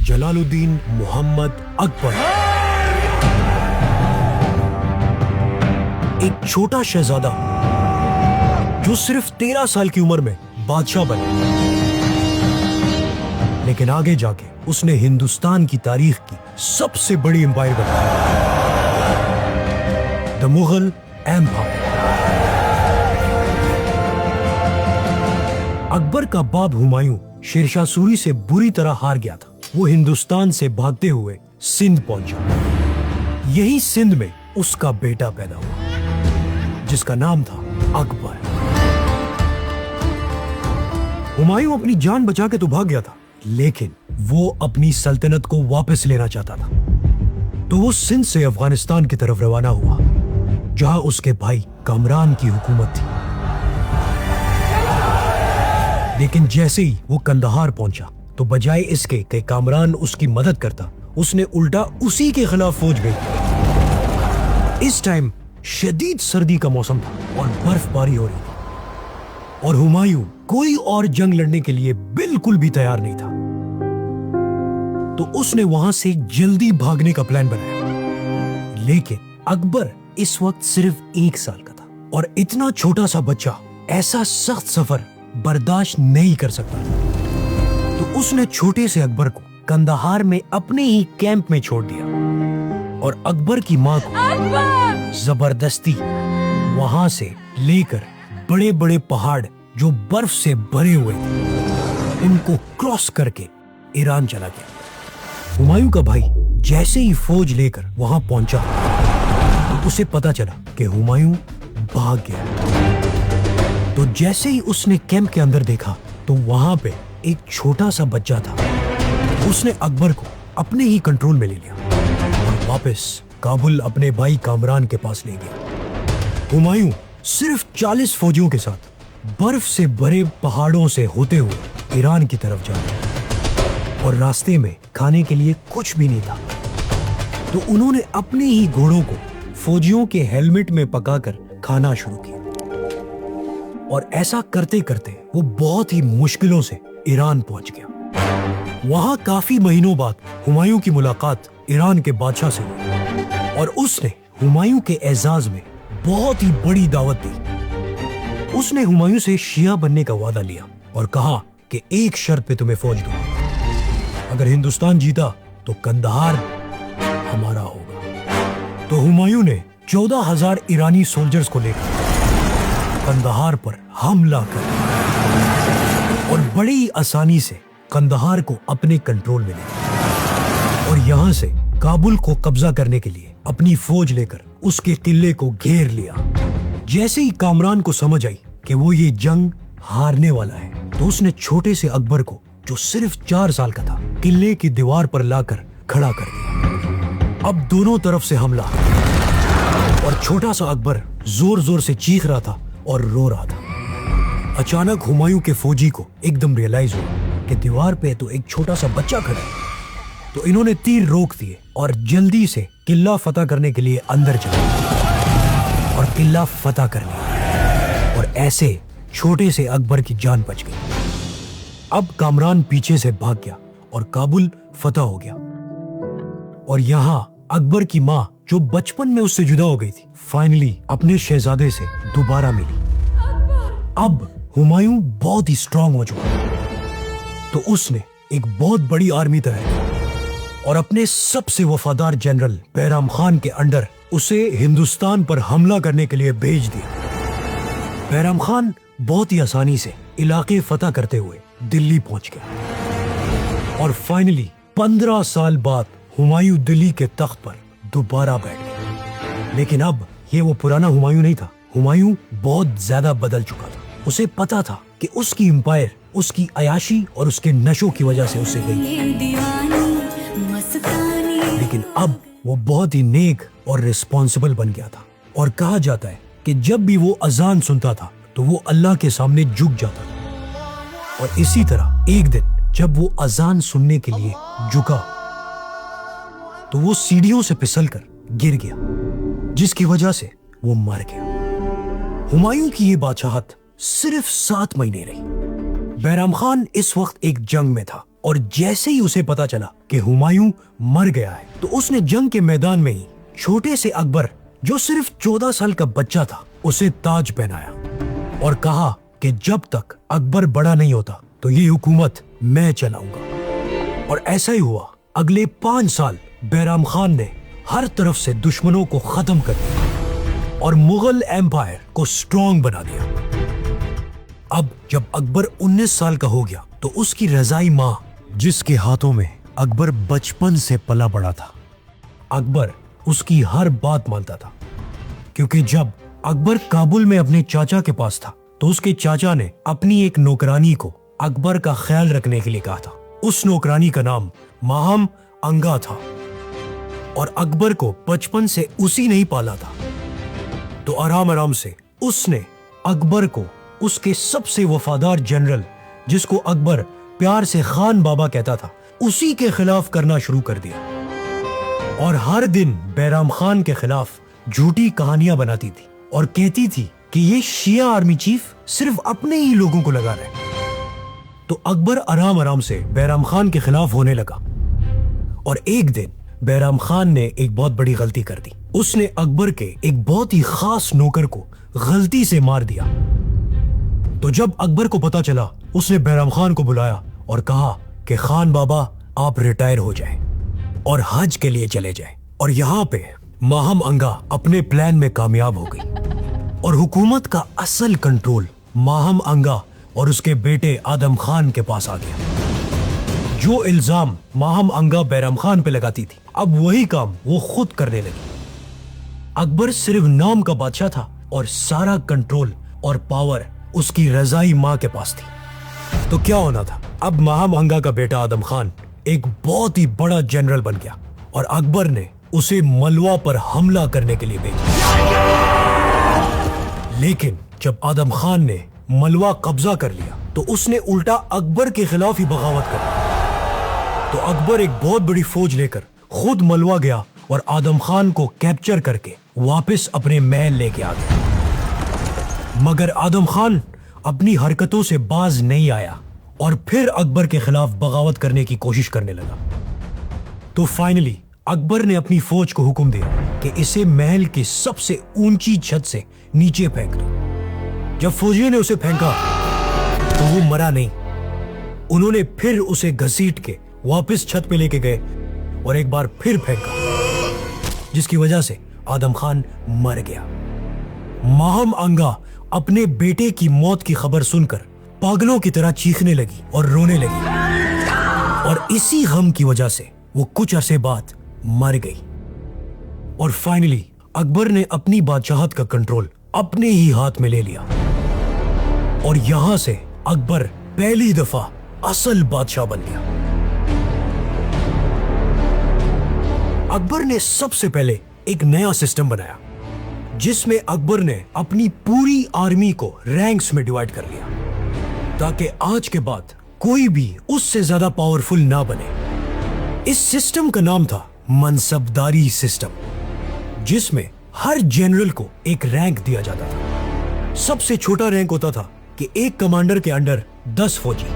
جلال الدین محمد اکبر، ایک چھوٹا شہزادہ جو صرف 13 سال کی عمر میں بادشاہ بنا، لیکن آگے جا کے اس نے ہندوستان کی تاریخ کی سب سے بڑی امپائر بنایا، دی مغل ایمپائر۔ اکبر کا باپ ہمایوں شیرشاہ سوری سے بری طرح ہار گیا تھا۔ وہ ہندوستان سے بھاگتے ہوئے سندھ پہنچا۔ یہی سندھ میں اس کا بیٹا پیدا ہوا جس کا نام تھا اکبر۔ ہمایوں اپنی جان بچا کے تو بھاگ گیا تھا، لیکن وہ اپنی سلطنت کو واپس لینا چاہتا تھا، تو وہ سندھ سے افغانستان کی طرف روانہ ہوا، جہاں اس کے بھائی کامران کی حکومت تھی۔ لیکن جیسے ہی وہ قندھار پہنچا تو بجائے اس کے کہ کامران اس کی مدد کرتا، اس نے الٹا اسی کے خلاف فوج بھیجی۔ اس ٹائم شدید سردی کا موسم تھا اور برف باری ہو رہی تھی، اور ہمایوں کوئی اور جنگ لڑنے کے لیے بالکل بھی تیار نہیں تھا، تو اس نے وہاں سے جلدی بھاگنے کا پلان بنایا۔ لیکن اکبر اس وقت صرف 1 سال کا تھا، اور اتنا چھوٹا سا بچہ ایسا سخت سفر برداشت نہیں کر سکتا، تو اس نے چھوٹے سے اکبر کو قندھار میں اپنے ہی کیمپ میں چھوڑ دیا، اور اکبر کی ماں کو زبردستی وہاں سے لے کر بڑے بڑے پہاڑ جو برف سے بھرے ہوئے تھے ان کو کراس کر کے ایران چلا گیا۔ ہمایوں کا بھائی جیسے ہی فوج لے کر وہاں پہنچا تو اسے پتا چلا کہ ہمایوں بھاگ گیا۔ تو جیسے ہی اس نے کیمپ کے اندر دیکھا تو وہاں پہ ایک چھوٹا سا بچہ تھا۔ اس نے اکبر کو اپنے ہی کنٹرول میں لے لیا اور واپس کابل اپنے بھائی کامران کے پاس لے گیا۔ ہمایوں صرف 40 فوجیوں کے ساتھ برف سے بھرے پہاڑوں سے ہوتے ہوئے ایران کی طرف جا گیا، اور راستے میں کھانے کے لیے کچھ بھی نہیں تھا، تو انہوں نے اپنے ہی گھوڑوں کو فوجیوں کے ہیلمٹ میں پکا کر کھانا شروع کیا، اور ایسا کرتے کرتے وہ بہت ہی مشکلوں سے ایران پہنچ گیا۔ وہاں کافی مہینوں بعد ہمایوں کی ملاقات ایران کے بادشاہ سے ہوئی، اور اس نے ہمایوں کے اعزاز میں بہت ہی بڑی دعوت دی۔ اس نے ہمایوں سے شیعہ بننے کا وعدہ لیا اور کہا کہ ایک شرط پہ تمہیں فوج دوں، اگر ہندوستان جیتا تو قندھار ہمارا ہوگا۔ تو ہمایوں نے 14,000 ایرانی سولجرز کو لے کر قندھار پر حملہ کر اور بڑی آسانی سے قندھار کو اپنے کنٹرول میں لے لیا، اور یہاں سے کابل کو قبضہ کرنے کے لیے اپنی فوج لے کر اس کے قلعے کو گھیر لیا۔ جیسے ہی کامران کو سمجھ آئی کہ وہ یہ جنگ ہارنے والا ہے، تو اس نے چھوٹے سے اکبر کو جو صرف 4 سال کا تھا قلعے کی دیوار پر لا کر کھڑا کر دیا۔ اب دونوں طرف سے حملہ، اور چھوٹا سا اکبر زور زور سے چیخ رہا تھا اور رو رہا تھا۔ اچانک ہمایوں کے فوجی کو ایک دم ریئلائز ہوا کہ دیوار پہ تو ایک چھوٹا سا بچہ کھڑا ہے، تو انہوں نے تیر روک دیے اور جلدی سے قلعہ فتح کرنے کے لیے اندر چلے اور قلعہ فتح کر لیا، اور ایسے چھوٹے سے اکبر کی جان بچ گئی۔ اب کامران پیچھے سے بھاگ گیا اور کابل فتح ہو گیا، اور یہاں اکبر کی ماں جو بچپن میں اس سے جدا ہو گئی تھی فائنلی اپنے شہزادے سے دوبارہ ملی۔ اب ہمایوں بہت ہی اسٹرانگ ہو چکا، تو اس نے ایک بہت بڑی آرمی تیار کی اور اپنے سب سے وفادار جنرل بیرام خان کے انڈر اسے ہندوستان پر حملہ کرنے کے لیے بھیج دیا۔ بیرام خان بہت ہی آسانی سے علاقے فتح کرتے ہوئے دلی پہنچ گیا، اور فائنلی 15 سال بعد ہمایوں دلی کے تخت پر دوبارہ بیٹھ گیا۔ لیکن اب یہ وہ پرانا ہمایوں نہیں تھا، ہمایوں بہت زیادہ بدل چکا تھا۔ اسے پتا تھا کہ اس کی امپائر اس کی عیاشی اور اس کے نشوں کی وجہ سے اسے گئی، لیکن اب وہ بہت ہی نیک اور ریسپانسبل بن گیا تھا، اور کہا جاتا ہے کہ جب بھی وہ اذان سنتا تھا تو وہ اللہ کے سامنے جھک جاتا تھا، اور اسی طرح ایک دن جب وہ اذان سننے کے لیے جھکا تو وہ سیڑھیوں سے پھسل کر گر گیا، جس کی وجہ سے وہ مر گیا۔ ہمایوں کی یہ بادشاہت صرف 7 مہینے رہی۔ بیرام خان اس وقت ایک جنگ میں تھا، اور جیسے ہی اسے پتا چلا کہ ہمایوں مر گیا ہے تو اس نے جنگ کے میدان میں ہی چھوٹے سے اکبر جو صرف 14 سال کا بچہ تھا اسے تاج پہنایا اور کہا کہ جب تک اکبر بڑا نہیں ہوتا تو یہ حکومت میں چلاؤں گا۔ اور ایسا ہی ہوا۔ اگلے 5 سال بیرام خان نے ہر طرف سے دشمنوں کو ختم کر دیا اور مغل ایمپائر کو سٹرونگ بنا دیا۔ اب جب اکبر 19 سال کا ہو گیا تو اس کی رضائی ماں، جس کے ہاتھوں میں اکبر بچپن سے پلا بڑا تھا، اکبر اس کی ہر بات مانتا تھا، کیونکہ جب اکبر کابل میں اپنے چاچا کے پاس تھا تو اس کے چاچا نے اپنی ایک نوکرانی کو اکبر کا خیال رکھنے کے لیے کہا تھا۔ اس نوکرانی کا نام ماہم انگا تھا اور اکبر کو بچپن سے اسی نے ہی پالا تھا، تو آرام سے اس نے اکبر کو اس کے سب سے وفادار جنرل، جس کو اکبر پیار سے خان بابا کہتا تھا، اسی کے خلاف کرنا شروع کر دیا اور ہر دن بیرام خان کے خلاف جھوٹی کہانیاں بناتی تھی اور کہتی تھی کہ یہ شیعہ آرمی چیف صرف اپنے ہی لوگوں کو لگا رہے۔ تو اکبر آرام سے بیرام خان کے خلاف ہونے لگا اور ایک دن بیرام خان نے ایک بہت بڑی غلطی کر دی۔ اس نے اکبر کے ایک بہت ہی خاص نوکر کو غلطی سے مار دیا۔ تو جب اکبر کو پتا چلا اس نے بیرام خان کو بلایا اور کہا کہ خان بابا آپ ریٹائر ہو جائیں اور حج کے لیے چلے جائیں۔ اور یہاں پہ ماہم انگا اپنے پلان میں کامیاب ہو گئی اور حکومت کا اصل کنٹرول ماہم انگا اور اس کے بیٹے آدم خان کے پاس آ گیا۔ جو الزام ماہم انگا بیرام خان پہ لگاتی تھی اب وہی کام وہ خود کرنے لگی۔ اکبر صرف نام کا بادشاہ تھا اور سارا کنٹرول اور پاور اس کی رضائی ماں کے پاس تھی۔ تو کیا ہونا تھا؟ اب ماہم انگا کا بیٹا آدم خان ایک بہت ہی بڑا جنرل بن گیا اور اکبر نے اسے ملوا پر حملہ کرنے کے لیے بھیجا۔ لیکن جب آدم خان نے ملوا قبضہ کر لیا تو اس نے الٹا اکبر کے خلاف ہی بغاوت کر دی۔ تو اکبر ایک بہت بڑی فوج لے کر خود ملوا گیا اور آدم خان کو کیپچر کر کے واپس اپنے محل لے کے آ گیا۔ مگر آدم خان اپنی حرکتوں سے باز نہیں آیا اور پھر اکبر کے خلاف بغاوت کرنے کی کوشش کرنے لگا۔ تو فائنلی اکبر نے اپنی فوج کو حکم دیا کہ اسے محل کی سب سے اونچی چھت سے نیچے پھینک دو۔ جب فوجیوں نے اسے پھینکا تو وہ مرا نہیں، انہوں نے پھر اسے گھسیٹ کے واپس چھت پہ لے کے گئے اور ایک بار پھر پھینکا، جس کی وجہ سے آدم خان مر گیا۔ ماہم انگا اپنے بیٹے کی موت کی خبر سن کر پاگلوں کی طرح چیخنے لگی اور رونے لگی اور اسی غم کی وجہ سے وہ کچھ عرصے بعد مر گئی۔ اور فائنلی اکبر نے اپنی بادشاہت کا کنٹرول اپنے ہی ہاتھ میں لے لیا اور یہاں سے اکبر پہلی دفعہ اصل بادشاہ بن گیا۔ اکبر نے سب سے پہلے ایک نیا سسٹم بنایا جس میں اکبر نے اپنی پوری آرمی کو رینکس میں ڈیوائیڈ کر لیا تاکہ آج کے بعد کوئی بھی اس سے زیادہ پاورفل نہ بنے۔ اس سسٹم کا نام تھا منصبداری سسٹم، جس میں ہر جنرل کو ایک رینک دیا جاتا تھا۔ سب سے چھوٹا رینک ہوتا تھا کہ ایک کمانڈر کے انڈر 10 فوجی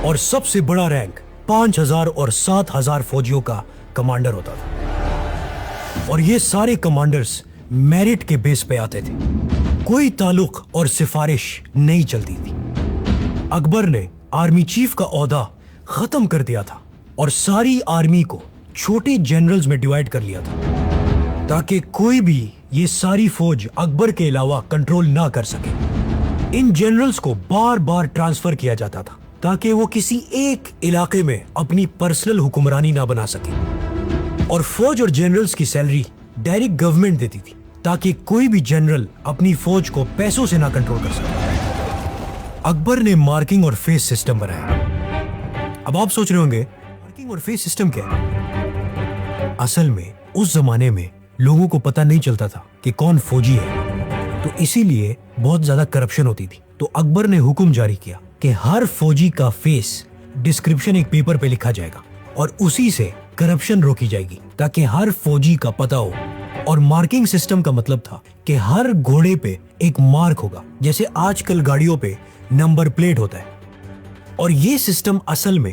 اور سب سے بڑا رینک 5000 اور 7000 فوجیوں کا کمانڈر ہوتا تھا اور یہ سارے کمانڈرز میرٹ کے بیس پہ آتے تھے، کوئی تعلق اور سفارش نہیں چلتی تھی۔ اکبر نے آرمی چیف کا عہدہ ختم کر دیا تھا اور ساری آرمی کو چھوٹے جنرلز میں ڈیوائیڈ کر لیا تھا تاکہ کوئی بھی یہ ساری فوج اکبر کے علاوہ کنٹرول نہ کر سکے۔ ان جنرلز کو بار بار ٹرانسفر کیا جاتا تھا تاکہ وہ کسی ایک علاقے میں اپنی پرسنل حکمرانی نہ بنا سکے، اور فوج اور جنرلز کی سیلری ڈائریکٹ گورنمنٹ دیتی تھی تاکہ کوئی بھی جنرل اپنی فوج کو پیسوں سے نہ کنٹرول کر سکے۔ اکبر نے مارکنگ اور فیس سسٹم بنایا۔ اب آپ سوچ رہے ہوں گے مارکنگ اور فیس سسٹم کیا ہے؟ اصل میں اس زمانے میں لوگوں کو پتہ نہیں چلتا تھا کہ کون فوجی ہے، تو اسی لیے بہت زیادہ کرپشن ہوتی تھی۔ تو اکبر نے حکم جاری کیا کہ ہر فوجی کا فیس ڈسکرپشن ایک پیپر پہ لکھا جائے گا اور اسی سے کرپشن روکی جائے گی تاکہ ہر فوجی کا پتہ ہو۔ اور مارکنگ سسٹم کا مطلب تھا کہ ہر گھوڑے پہ ایک مارک ہوگا، جیسے آج کل گاڑیوں پہ نمبر پلیٹ ہوتا ہے، اور یہ سسٹم اصل میں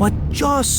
50